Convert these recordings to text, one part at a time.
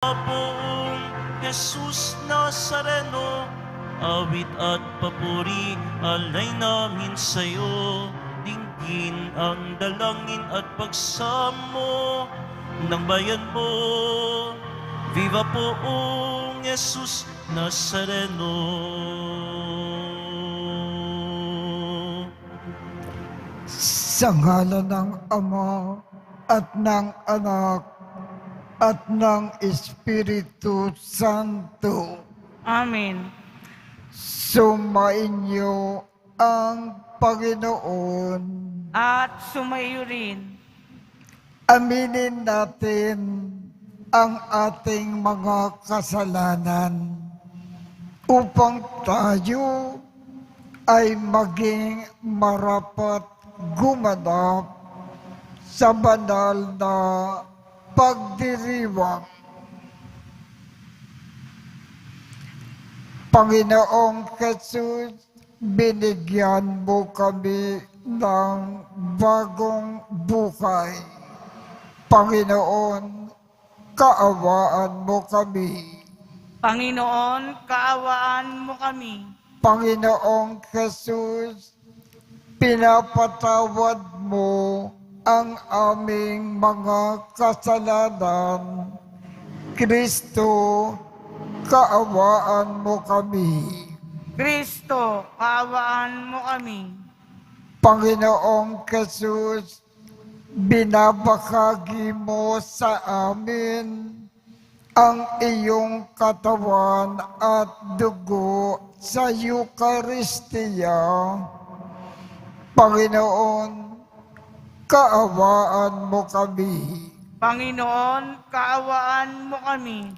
Poong Jesus Nazareno, awit at papuri alay namin sa'yo. Dinggin ang dalangin at pagsamo ng bayan mo. Viva Poong Jesus Nazareno. Sa ngalan ng Ama at ng Anak at ng Espiritu Santo. Amen. Sumainyo ang Panginoon. At sumayo rin. Aminin natin ang ating mga kasalanan upang tayo ay maging marapat gumanap sa banal na pagdiriwang. Panginoong Jesus, binigyan mo kami ng bagong buhay. Panginoon, kaawaan mo kami. Panginoon, kaawaan mo kami. Panginoong Jesus, pinapatawad mo ang aming mga kasalanan. Kristo, kaawaan mo kami. Kristo, kaawaan mo kami. Panginoong Jesus, binabahagi mo sa amin ang iyong katawan at dugo sa Eucharistia. Panginoon, kaawaan mo kami. Panginoon, kaawaan mo kami.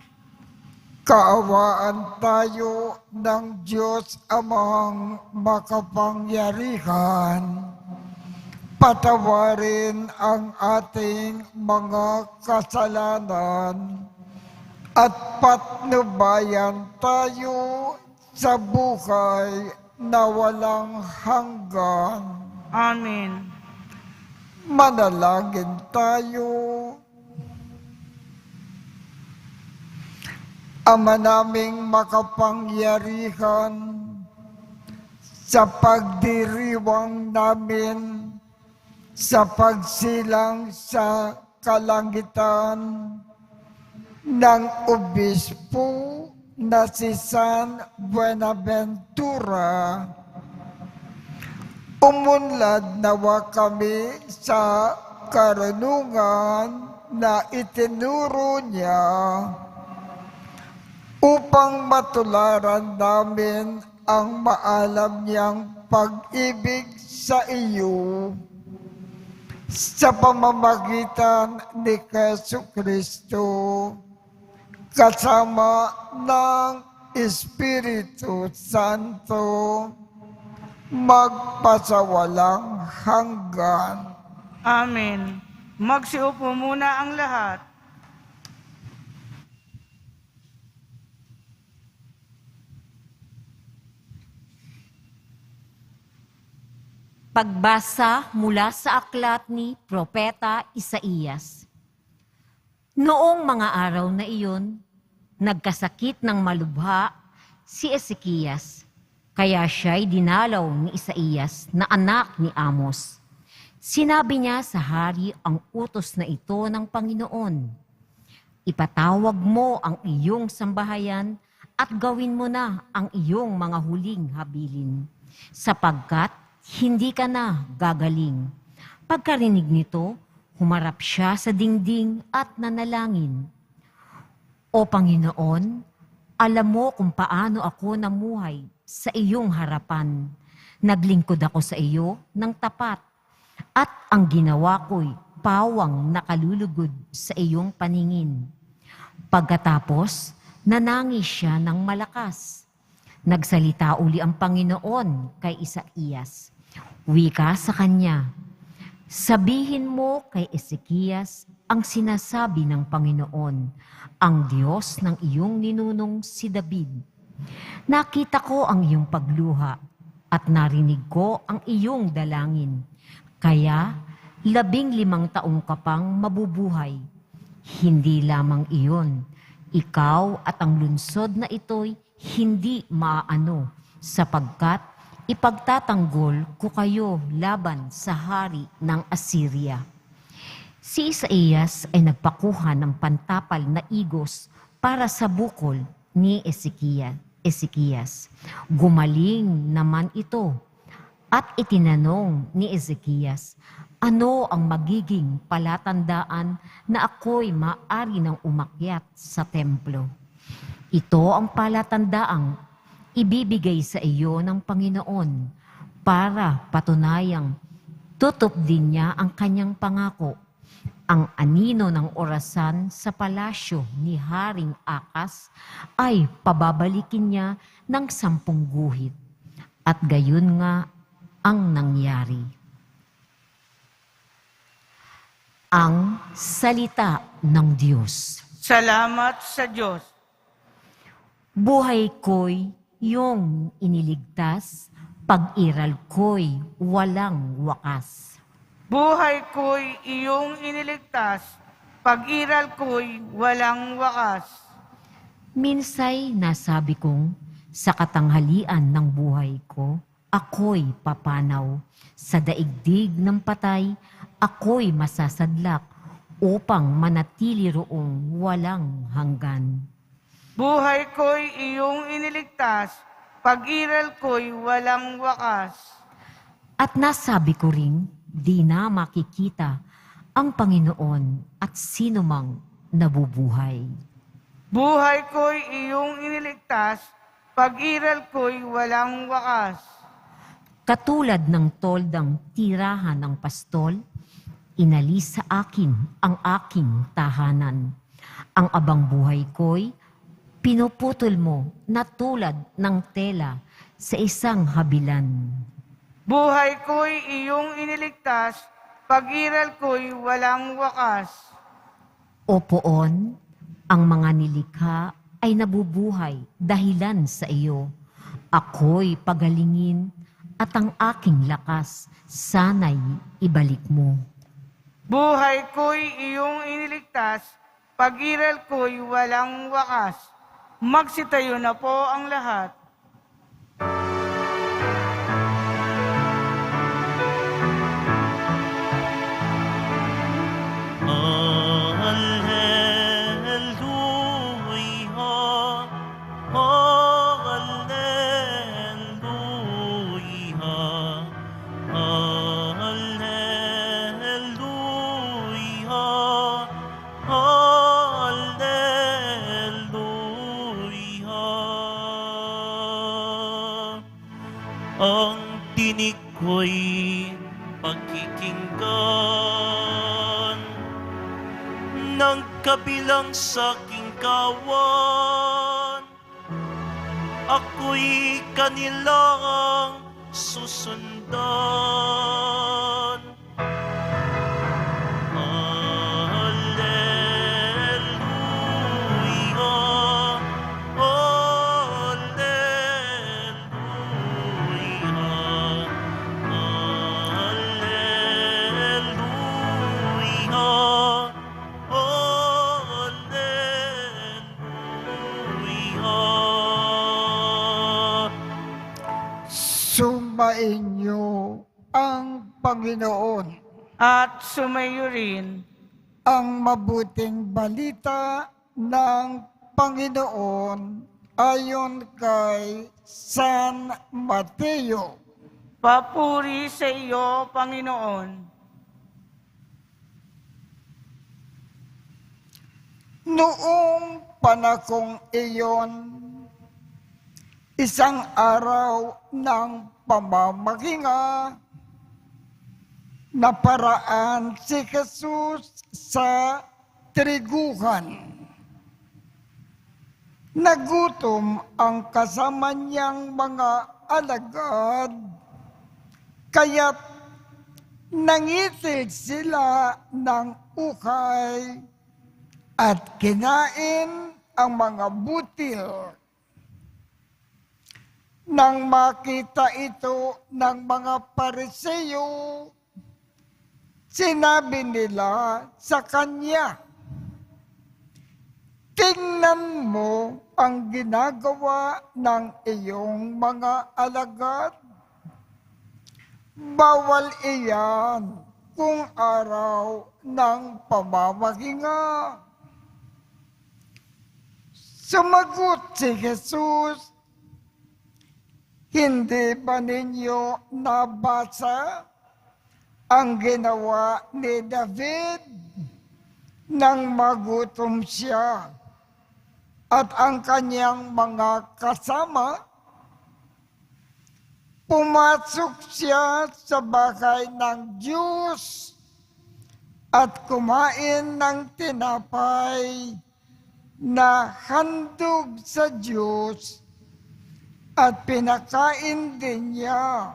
Kaawaan tayo ng Diyos Amang makapangyarihan. Patawarin ang ating mga kasalanan at patnubayan tayo sa buhay na walang hanggan. Amen. Manalangin tayo. Ama naming makapangyarihan, sa pagdiriwang namin sa pagsilang sa kalangitan ng obispo na si San Buenaventura, umunlad nawa kami sa karunungan na itinuro niya upang matularan namin ang maalam niyang pag-ibig sa iyo sa pamamagitan ni Jesucristo kasama ng Espiritu Santo magpasawalang hanggan. Amen. Magsiupo muna ang lahat. Pagbasa mula sa aklat ni Propeta Isaías. Noong mga araw na iyon, nagkasakit ng malubha si Ezekias, kaya siya'y dinalaw ni Isaías na anak ni Amos. Sinabi niya sa hari ang utos na ito ng Panginoon, "Ipatawag mo ang iyong sambahayan at gawin mo na ang iyong mga huling habilin, sapagkat hindi ka na gagaling." Pagkarinig nito, humarap siya sa dingding at nanalangin. "O Panginoon, alam mo kung paano ako namuhay sa iyong harapan. Naglingkod ako sa iyo ng tapat, at ang ginawa ko'y pawang nakalulugod sa iyong paningin." Pagkatapos, nanangis siya ng malakas. Nagsalita uli ang Panginoon kay Isaías. Wika sa kanya, "Sabihin mo kay Ezekias ang sinasabi ng Panginoon, ang Diyos ng iyong ninunong si David. Nakita ko ang iyong pagluha at narinig ko ang iyong dalangin. Kaya 15 taong ka pang mabubuhay. Hindi lamang iyon, Ikaw at ang lungsod na ito'y hindi maaano, sapagkat ipagtatanggol ko kayo laban sa hari ng Assyria. Si Isaías ay nagpakuha ng pantapal na igos para sa bukol ni Ezekias. Gumaling naman ito at itinanong ni Ezekias, ano ang magiging palatandaan na ako'y maaari ng umakyat sa templo? Ito ang palatandaang ibibigay sa iyo ng Panginoon para patunayang tutup din niya ang kanyang pangako. Ang anino ng orasan sa palasyo ni Haring Akas ay pababalikin niya ng 10 guhit. At gayon nga ang nangyari. Ang salita ng Diyos. Salamat sa Diyos. Buhay ko'y iyong iniligtas, pag-iral ko'y walang wakas. Buhay ko'y iyong iniligtas, pag-iral ko'y walang wakas. Minsay nasabi kong, sa katanghalian ng buhay ko, ako'y papanaw. Sa daigdig ng patay, ako'y masasadlak upang manatili roong walang hanggan. Buhay ko'y iyong iniligtas, pag-iral ko'y walang wakas. At nasabi ko ring, di na makikita ang Panginoon at sinumang nabubuhay. Buhay ko'y iyong iniligtas, pag-iral ko'y walang wakas. Katulad ng toldang tirahan ng pastol, inalis sa akin ang aking tahanan. Ang abang buhay ko'y pinuputol mo na tulad ng tela sa isang habilan. Buhay ko'y iyong iniligtas, pag-iral ko'y walang wakas. O poon, ang mga nilikha ay nabubuhay dahilan sa iyo. Ako'y pagalingin at ang aking lakas sana'y ibalik mo. Buhay ko'y iyong iniligtas, pag-iral ko'y walang wakas. Magsitayo na po ang lahat. Ang tinig ko'y pagkikinggan ng kabilang sa aking kawan. Ako'y kanilang susundan. Sumainyo ang Panginoon. At sumayo rin Ang mabuting balita ng Panginoon ayon kay San Mateo. papuri sa iyo, Panginoon. Noong panahong iyon, isang araw ng pamamahinga, naparaan si Jesus sa triguhan. Nagutom ang kasama niyang mga alagad, kaya't nangitig sila ng ukay at kinain ang mga butil. Nang makita ito ng mga Pariseo, sinabi nila sa kanya, Tingnan mo ang ginagawa ng iyong mga alagad. Bawal iyan kung araw ng pamamahinga. Sumagot si Jesus, hindi ba ninyo nabasa ang ginawa ni David nang magutom siya at ang kanyang mga kasama? Pumasok siya sa bahay ng Diyos at kumain ng tinapay na handog sa Diyos at pinakain din niya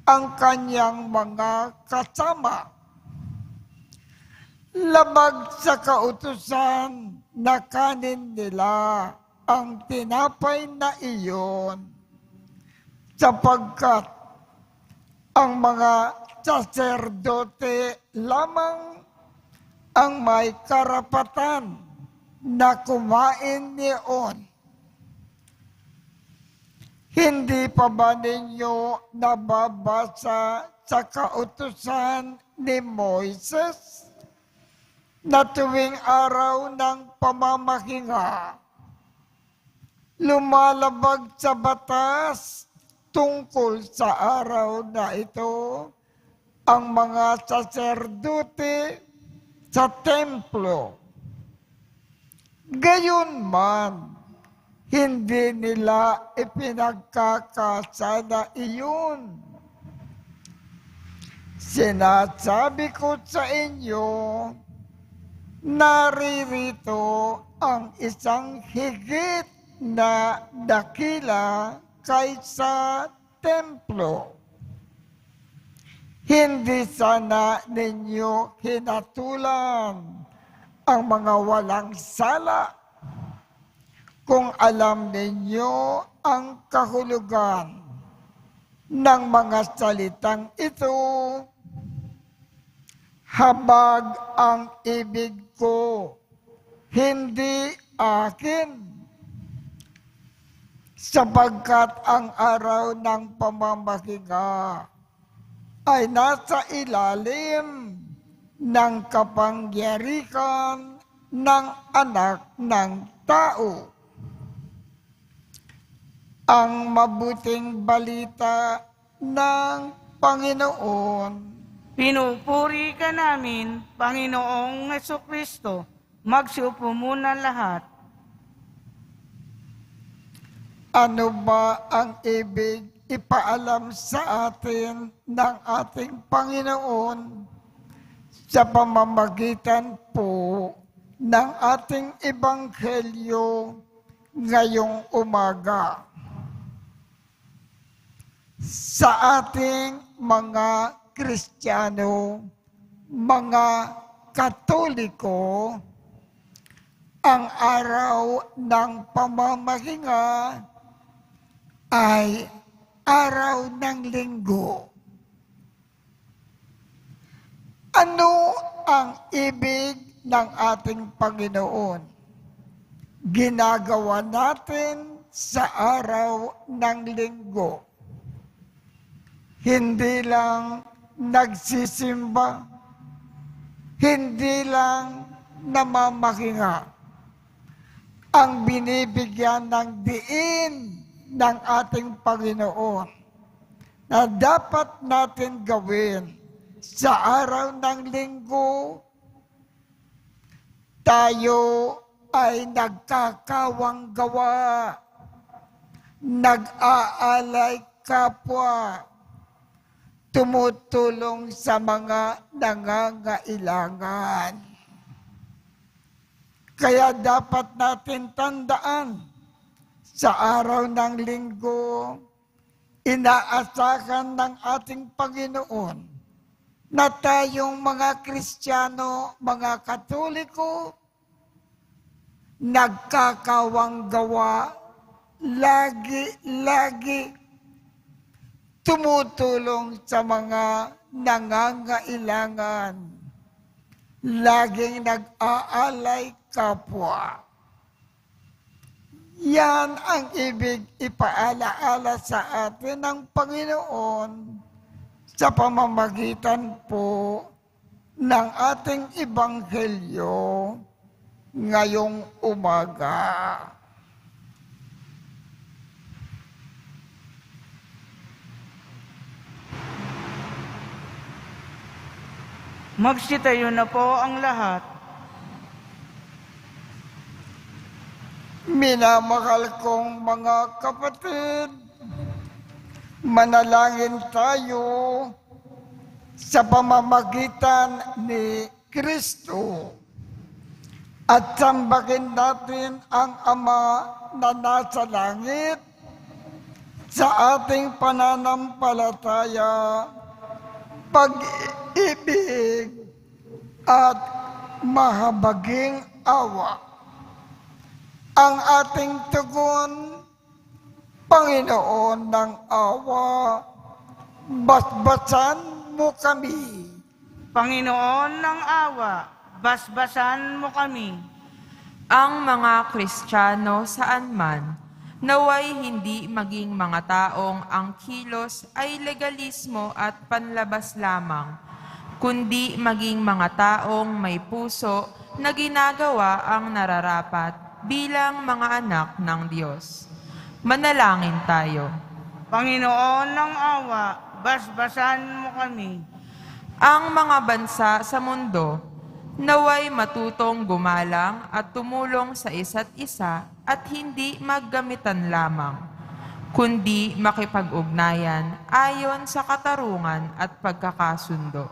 ang kanyang mga kasama. Labag sa kautusan na kanin nila ang tinapay na iyon, sapagkat ang mga saserdote lamang ang may karapatan na kumain niyon. Hindi pa ba ninyo nababasa sa kautusan ni Moises na tuwing araw ng pamamahinga, lumalabag sa batas tungkol sa araw na ito ang mga saserdote sa templo? Gayunman, hindi nila ipinagkakasala iyon. Sinasabi ko sa inyo, naririto ang isang higit na dakila kaysa templo. Hindi sana ninyo hinatulan ang mga walang sala kung alam ninyo ang kahulugan ng mga salitang ito. Habag ang ibig ko, hindi akin. Sapagkat ang araw ng pamamahinga ay nasa ilalim ng kapangyarihan ng Anak ng Tao. Ang mabuting balita ng Panginoon. Pinupuri ka namin, Panginoong Jesucristo. Magsiupo muna lahat. Ano ba ang ibig ipaalam sa atin ng ating Panginoon sa pamamagitan po ng ating ebanghelyo ngayong umaga? Sa ating mga Kristiyano, mga Katoliko, ang araw ng pamamahinga ay araw ng linggo. Ano ang ibig ng ating Panginoon? Ginagawa natin sa araw ng linggo. Hindi lang nagsisimba, hindi lang namamahinga. Ang binibigyan ng diin ng ating Panginoon na dapat natin gawin sa araw ng linggo, tayo ay nagkakawang gawa, nag-aalay kapwa, tumutulong sa mga nangangailangan. Kaya dapat natin tandaan, sa araw ng linggo, inaasahan ng ating Panginoon na tayong mga Kristiyano, mga Katoliko, nagkakawang gawa, lagi tumutulong sa mga nangangailangan, laging nag-aalay kapwa. Yan ang ibig ipaalaala sa atin ng Panginoon sa pamamagitan po ng ating Ebanghelyo ngayong umaga. Magsitayo na po ang lahat. Minamahal kong mga kapatid, manalangin tayo sa pamamagitan ni Kristo at sambahin natin ang Ama na nasa langit sa ating pananampalataya, pag-ibig at mahabaging awa. Ang ating tugon, Panginoon ng awa, basbasan mo kami. Panginoon ng awa, basbasan mo kami. Ang mga Kristiyano saan man, naway hindi maging mga taong ang kilos ay legalismo at panlabas lamang, kundi maging mga taong may puso na ginagawa ang nararapat bilang mga anak ng Diyos. Manalangin tayo. Panginoon ng awa, basbasan mo kami. Ang mga bansa sa mundo, naway matutong gumalang at tumulong sa isa't isa at hindi maggamitan lamang, kundi makipag-ugnayan ayon sa katarungan at pagkakasundo.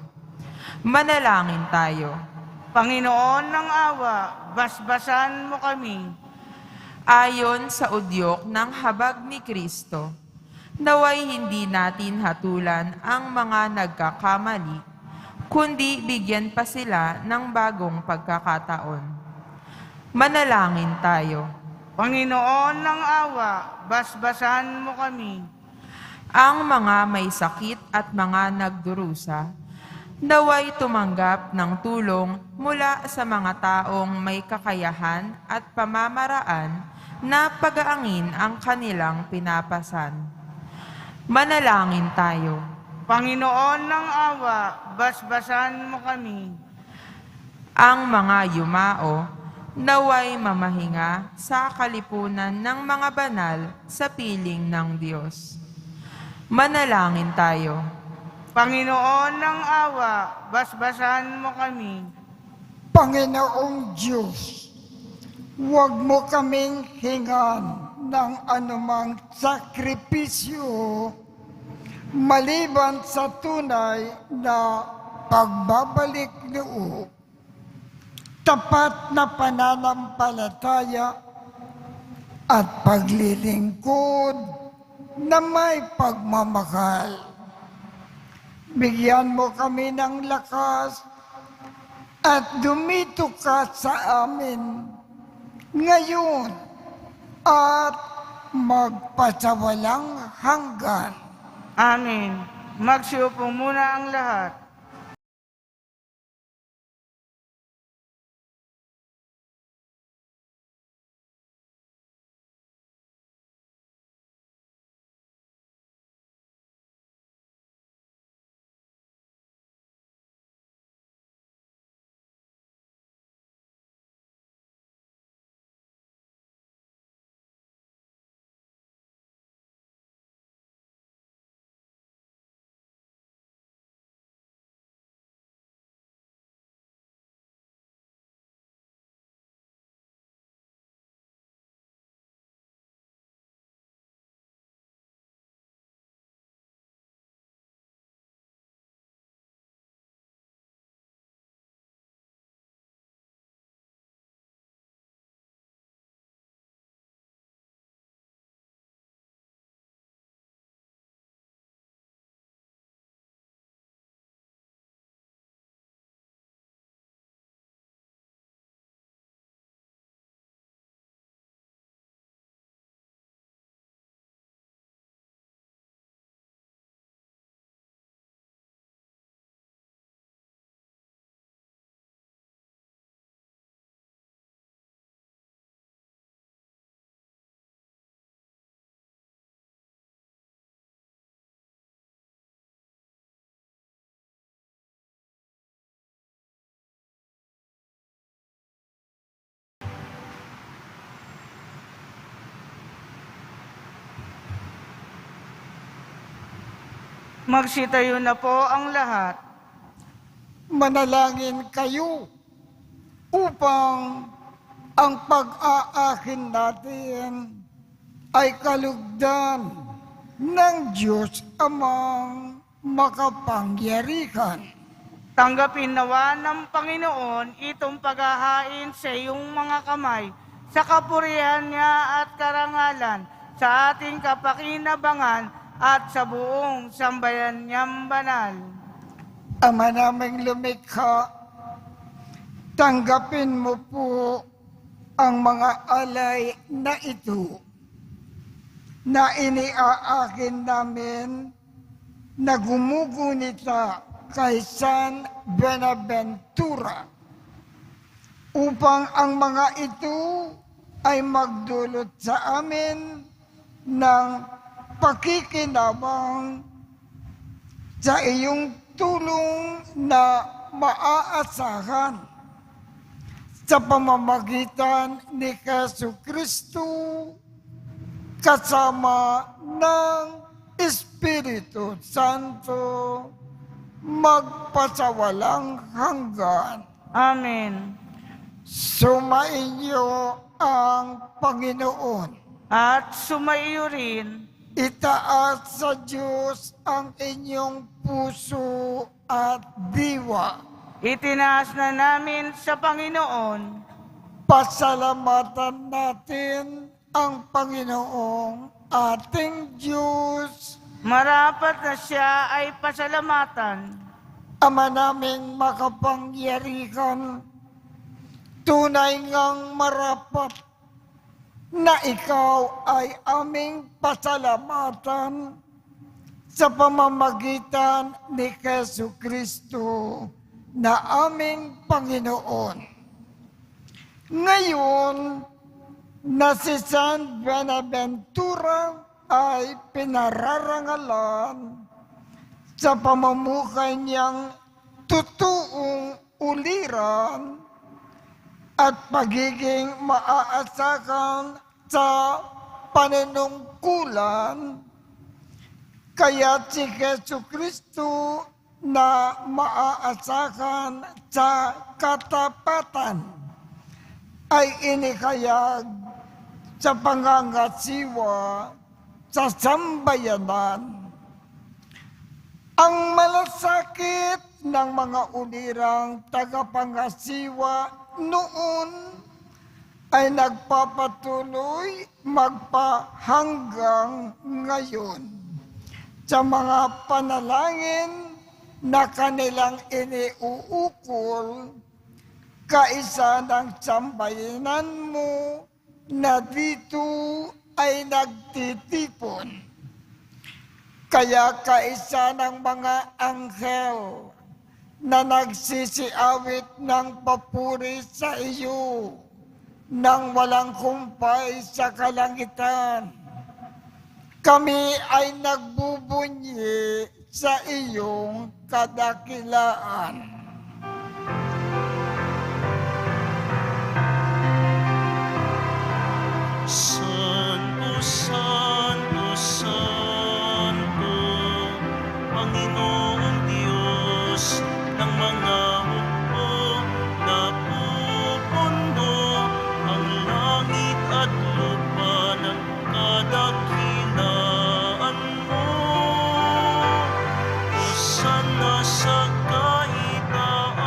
Manalangin tayo. Panginoon ng awa, basbasan mo kami. Ayon sa udyok ng habag ni Kristo, naway hindi natin hatulan ang mga nagkakamali, kundi bigyan pa sila ng bagong pagkakataon. Manalangin tayo. Panginoon ng awa, basbasan mo kami. Ang mga may sakit at mga nagdurusa, naway tumanggap ng tulong mula sa mga taong may kakayahan at pamamaraan na pag-aangin ang kanilang pinapasan. Manalangin tayo. Panginoon ng awa, basbasan mo kami. Ang mga yumao, naway mamahinga sa kalipunan ng mga banal sa piling ng Diyos. Manalangin tayo. Panginoon ng awa, basbasan mo kami. Panginoong Diyos, huwag mo kaming hingan ng anumang sakripisyo maliban sa tunay na pagbabalik loob, tapat na pananampalataya at paglilingkod na may pagmamahal. Bigyan mo kami ng lakas at dumito ka sa amin ngayon at magpasawalang hanggan. Amen. Magsiupo muna ang lahat. Magsitayo na po ang lahat. Manalangin kayo upang ang pag-aakin natin ay kalugdan ng Diyos Amang makapangyarihan. Tanggapin nawa ng Panginoon itong paghahain sa iyong mga kamay sa kapurihan niya at karangalan sa ating kapakinabangan at sa buong sambayan niyang banal. Ama naming lumikha, tanggapin mo po ang mga alay na ito na iniaakin namin na gumugunita kay San Buenaventura upang ang mga ito ay magdulot sa amin ng pakikinabang sa iyong tulong na maaasahan sa pamamagitan ni Jesucristo kasama ng Espiritu Santo magpasawalang hanggan. Amen. Sumainyo ang Panginoon. At sumaiyo rin Itaas sa Diyos ang inyong puso at diwa. itinaas na namin sa Panginoon. Pasalamatan natin ang Panginoong ating Diyos. Marapat na siya ay pasalamatan. Ama naming makapangyarihan, tunay ngang marapat na ikaw ay aming pasalamatan sa pamamagitan ni Jesucristo na aming Panginoon. Ngayon na si San Buenaventura ay pinararangalan sa pamamukay niyang totoong uliran at pagiging maaasakan sa panunungkulan, kaya si Jesucristo na maaasakan sa katapatan ay inikayag sa pangangasiwa sa sambayanan. Ang malasakit ng mga ulirang tagapangasiwa noon ay nagpapatuloy magpahanggang ngayon sa mga panalangin na kanilang iniuukol kaisa ng sambayanan mo na dito ay nagtitipon. Kaya kaisa ng mga anghel na nagsisiawit ng papuri sa iyo nang walang kumpay sa kalangitan, kami ay nagbubunyi sa iyong kadakilaan. Santo, Santo, Santo, Panginoong Diyos ng mga hukbo, napupuno ang langit at lupa ng kadakilaan mo. Hosana sa kaitaasan,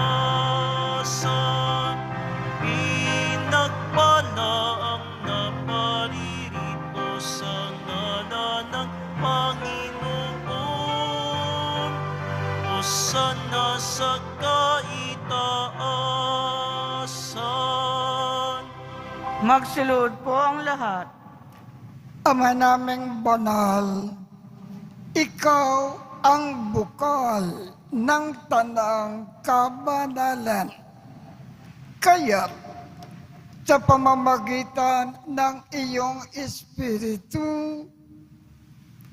pinagpala ang naparirito sa ngalan ng Panginoon. Hosana sa kaitaasan. Magsulod po ang lahat. Ama naming banal, ikaw ang bukal ng tanang kabanalan. Kaya sa pamamagitan ng iyong Espiritu,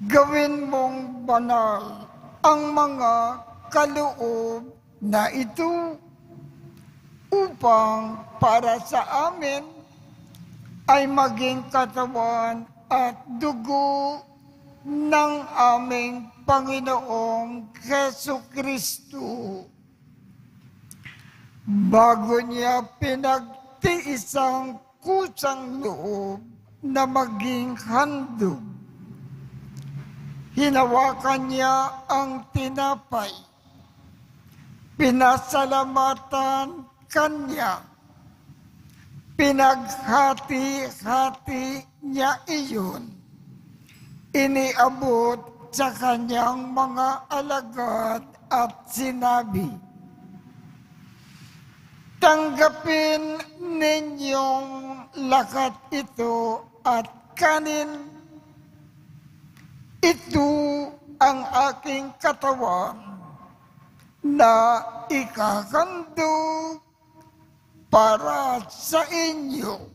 gawin mong banal ang mga kaloob na ito upang para sa amin ay maging katawan at dugo ng aming Panginoong Jesucristo. Bago niya pinagtiis ang kusang loob na maging handog, hinawakan niya ang tinapay, pinasalamatan kanya, pinaghati-hati niya iyon, iniabot sa kanyang mga alagad at sinabi, "Tanggapin ninyong lakat ito at kanin. Ito ang aking katawan na ikakandog para sa inyo."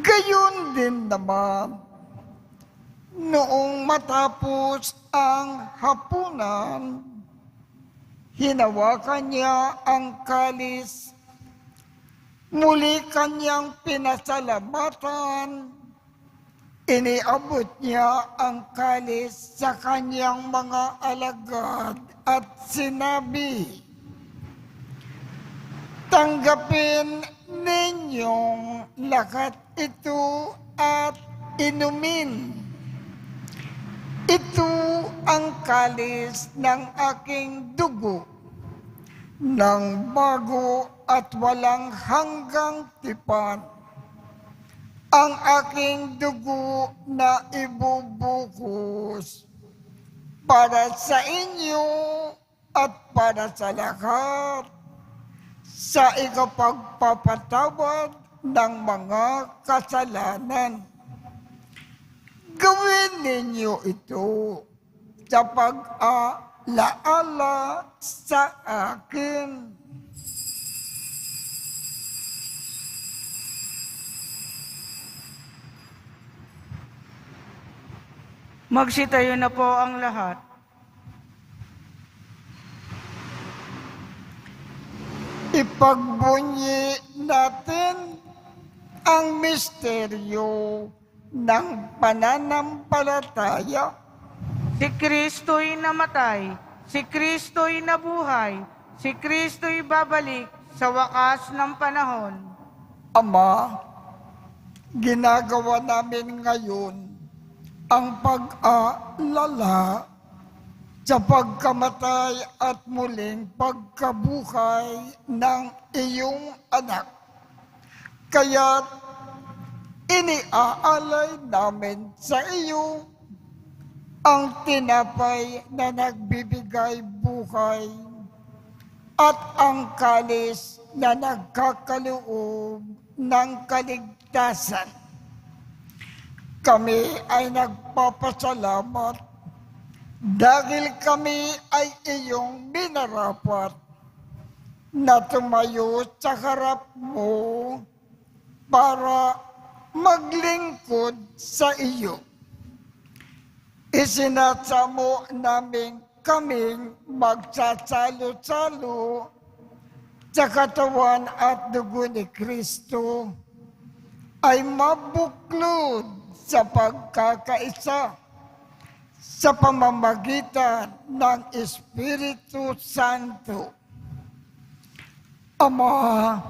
Gayon din naman, noong matapos ang hapunan, hinawakan niya ang kalis, muli kanyang pinasalamatan, iniabot niya ang kalis sa kanyang mga alagad at sinabi, "Tanggapin ninyong lakat ito at inumin. Ito ang kalis ng aking dugo, ng bago at walang hanggang tipan. Ang aking dugo na ibubuhos para sa inyo at para sa lahat, sa ikapagpapatawad ng mga kasalanan. Gawin ninyo ito sa pag-alaala sa akin." Magsitayo na po ang lahat. Ipagbunyi natin ang misteryo ng pananampalataya. Si Kristo'y namatay, si Kristo'y nabuhay, si Kristo'y babalik sa wakas ng panahon. Ama, ginagawa namin ngayon ang pag-aalala sa pagkamatay at muling pagkabuhay ng iyong anak. Kaya't iniaalay namin sa iyo ang tinapay na nagbibigay buhay at ang kalis na nagkakaloob ng kaligtasan. Kami ay nagpapasalamat dahil kami ay iyong minarapat na tumayo sa harap mo para maglingkod sa iyo. Isinasamo namin kaming magsasalo-salo sa katawan at dugo ni Kristo ay mabuklod sa pagkakaisa sa pamamagitan ng Espiritu Santo. Ama,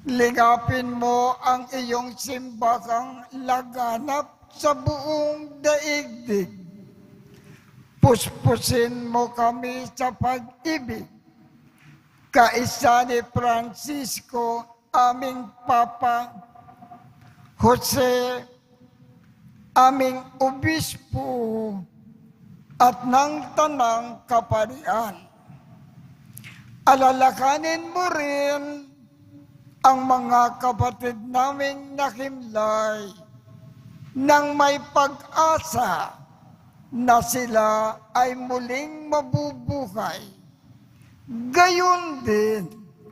lingapin mo ang iyong simbahang laganap sa buong daigdig. Puspusin mo kami sa pag-ibig. Kaisa ni Francisco, aming Papa, Jose, aming Obispo, at ng Tanang Kaparian. Alalakanin mo rin ang mga kapatid naming nakimlay nang may pag-asa na sila ay muling mabubuhay. Gayon din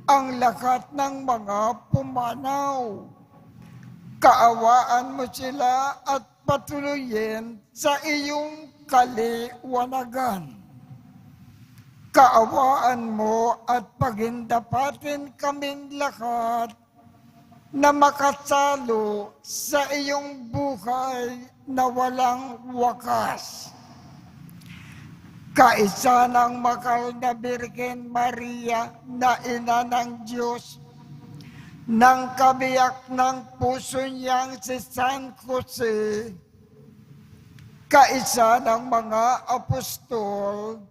ang lakat ng mga pumanaw. Kaawaan mo sila at patuloyin sa iyong kaliwanagan. kaawaan mo at pagindapatin kaming lahat na makasalo sa iyong buhay na walang wakas. Kaisa ng makal na Birhen Maria na ina ng Diyos, ng kabiyak ng puso niyang si San Jose, kaisa ng mga apostol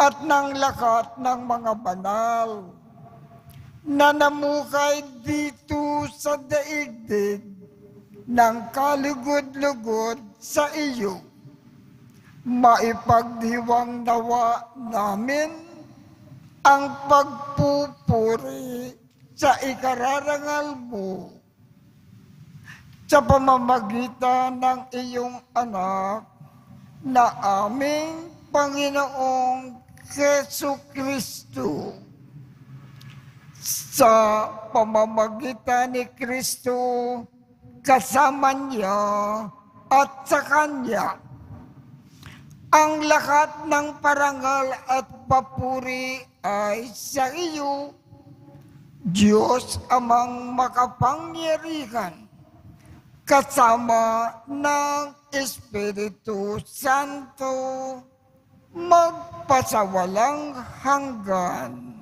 at ng lahat ng mga banal na namukay dito sa daigdig ng kalugod-lugod sa iyo. Maipagdiwang nawa namin ang pagpupuri sa ikararangal mo sa pamamagitan ng iyong anak na aming Panginoong Jesucristo. Sa pamamagitan ni Kristo, kasama niya at sa Kanya, ang lahat ng parangal at papuri ay sa iyo, Diyos Amang makapangyarihan, kasama ng Espiritu Santo, magpasawalang hanggan.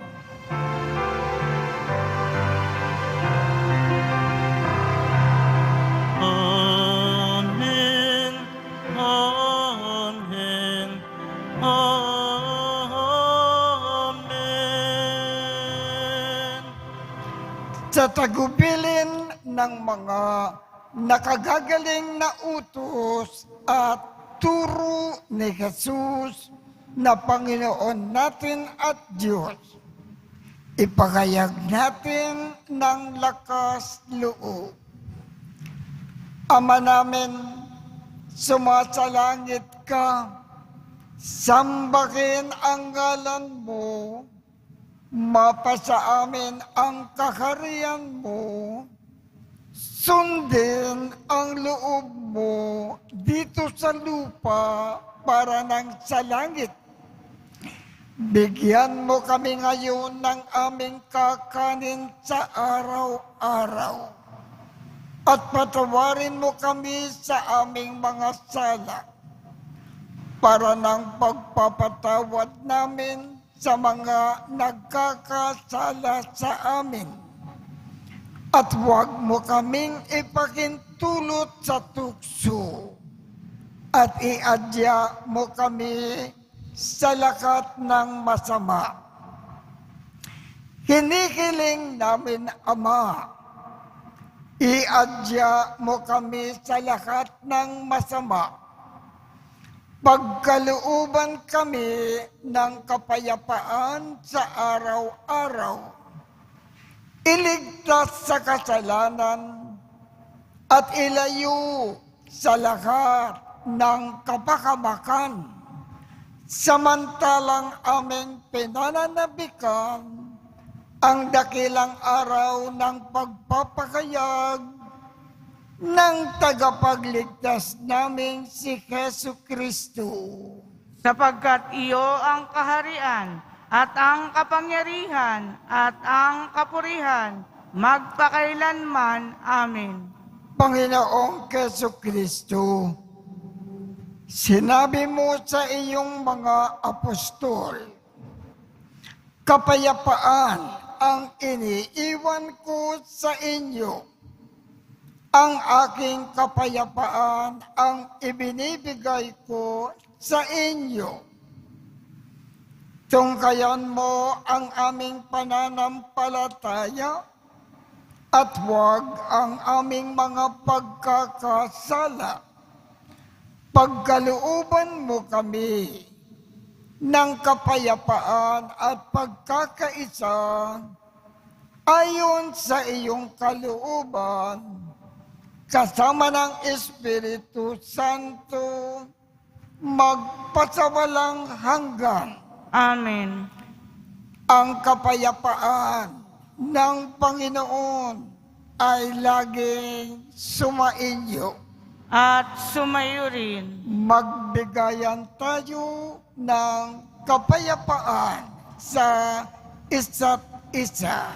Amen. Amen. Amen. Sa tagubilin ng mga nakagagaling na utos at turo ni Jesus na Panginoon natin at Diyos, ipagayag natin ng lakas loob. Ama namin, sumasalangit ka, sambahin ang ngalan mo, mapasa amin ang kaharian mo, sundin ang loob mo dito sa lupa para nang sa langit. Bigyan mo kami ngayon ng aming kakanin sa araw-araw. At patawarin mo kami sa aming mga sala para ng pagpapatawad namin sa mga nagkakasala sa amin. At huwag mo kaming ipakintulot sa tukso at iadya mo kami sa lakat ng masama. Hinihiling namin, Ama, iadya mo kami sa lahat ng masama. Pagkalooban kami ng kapayapaan sa araw-araw. Iligtas sa kasalanan at ilayo sa lahat ng kapakamakan. Samantalang aming pinananabikan ang dakilang araw ng pagpapakayag ng tagapagligtas namin si Jesucristo. Sapagkat iyo ang kaharian at ang kapangyarihan at ang kapurihan magpakailanman. Amen. Panginoong Jesucristo, sinabi mo sa iyong mga apostol, kapayapaan ang iniiwan ko sa inyo. Ang aking kapayapaan ang ibinibigay ko sa inyo. Tungkayan mo ang aming pananampalataya at huwag ang aming mga pagkakasala. Pagkalooban mo kami ng kapayapaan at pagkakaisa ayon sa iyong kalooban, kasama ng Espiritu Santo, magpasawalang hanggan. Amen. Ang kapayapaan ng Panginoon ay laging sumainyo. at sumayo rin. Magbigayan tayo ng kapayapaan sa isa't isa.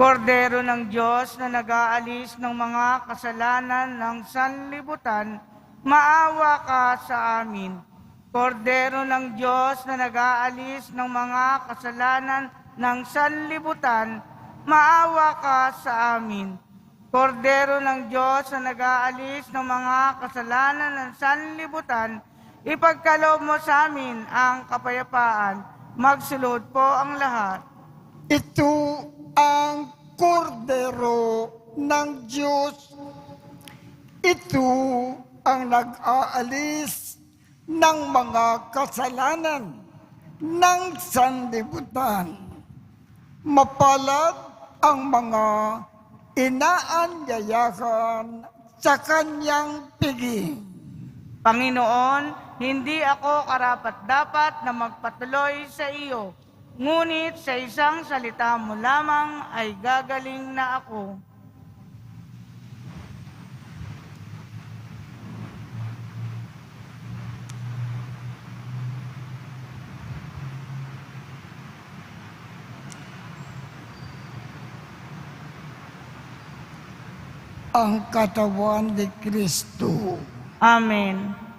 Kordero ng Diyos na nag-aalis ng mga kasalanan ng sanlibutan, maawa ka sa amin. Kordero ng Diyos na nag-aalis ng mga kasalanan ng sanlibutan, maawa ka sa amin. Kordero ng Diyos na nag-aalis ng mga kasalanan ng sanlibutan, ipagkaloob mo sa amin ang kapayapaan. Magsulod po ang lahat. Ito ang kordero ng Diyos. Ito ang nag-aalis ng mga kasalanan ng sanlibutan. Mapalad ang mga inaanyayahan sa kanyang piging. Panginoon, hindi ako karapat-dapat na magpatuloy sa iyo, ngunit sa isang salita mo lamang ay gagaling na ako. Ang katawan ni Kristo. Amen.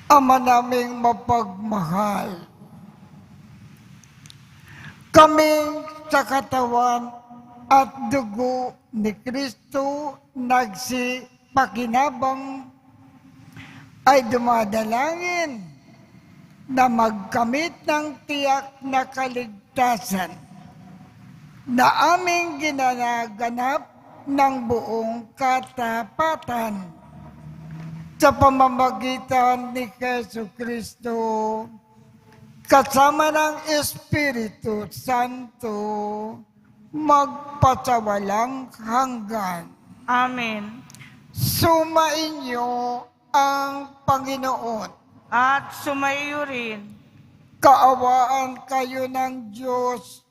Ama naming mapagmahal, kami sa katawan at dugo ni Kristo nagsipakinabang ay dumadalangin na magkamit ng tiyak na kaligtasan na aming ginanaganap ng buong katapatan sa pamamagitan ni Jesu Kristo, kasama ng Espiritu Santo, magpasawalang hanggan. Amen. Sumainyo ang Panginoon. At sumayo rin. Kaawaan kayo ng Diyos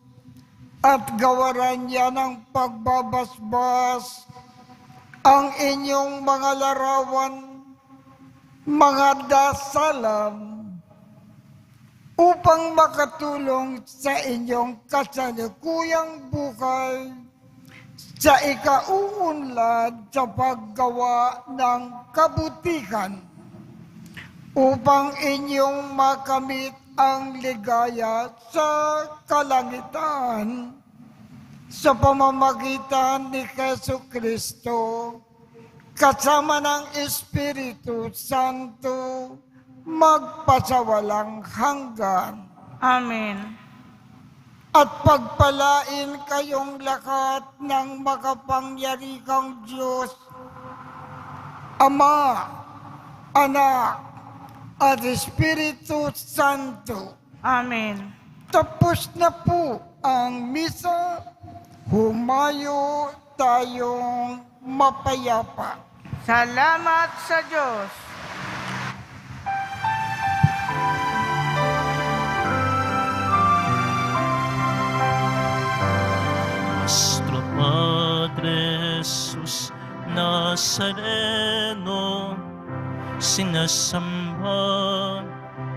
at gawaran niya ng pagbabasbas ang inyong mga larawan, mga dasalam, upang makatulong sa inyong kasalukuyang buhay sa ikauunlad sa paggawa ng kabutihan, upang inyong makamit ang ligaya sa kalangitan sa pamamagitan ni Jesu Kristo, kasama ng Espiritu Santo, magpasawalang hanggan. Amen. At pagpalain kayong lahat ng makapangyarihang Diyos, Ama, Anak, at Espiritu Santo. Amen. Tapos na po ang misa, humayo tayong mapayapa. Salamat sa Diyos. Nuestro Padre Jesus Nazareno, sinasamba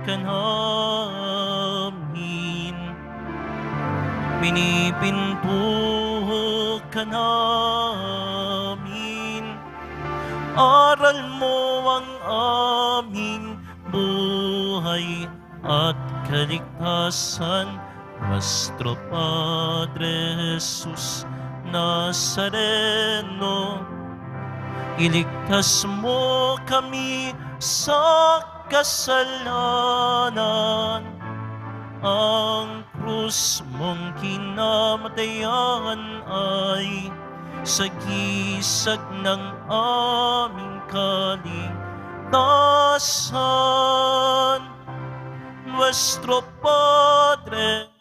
ka namin, pinipinto ka namin, aral mo ang aming buhay at kaligtasan. Nuestro Padre Jesus Nazareno, iligtas mo kami sa kasalanan. Ang krus mong kinamatayan ay sagisag ng aming kaligtasan. Nuestro Padre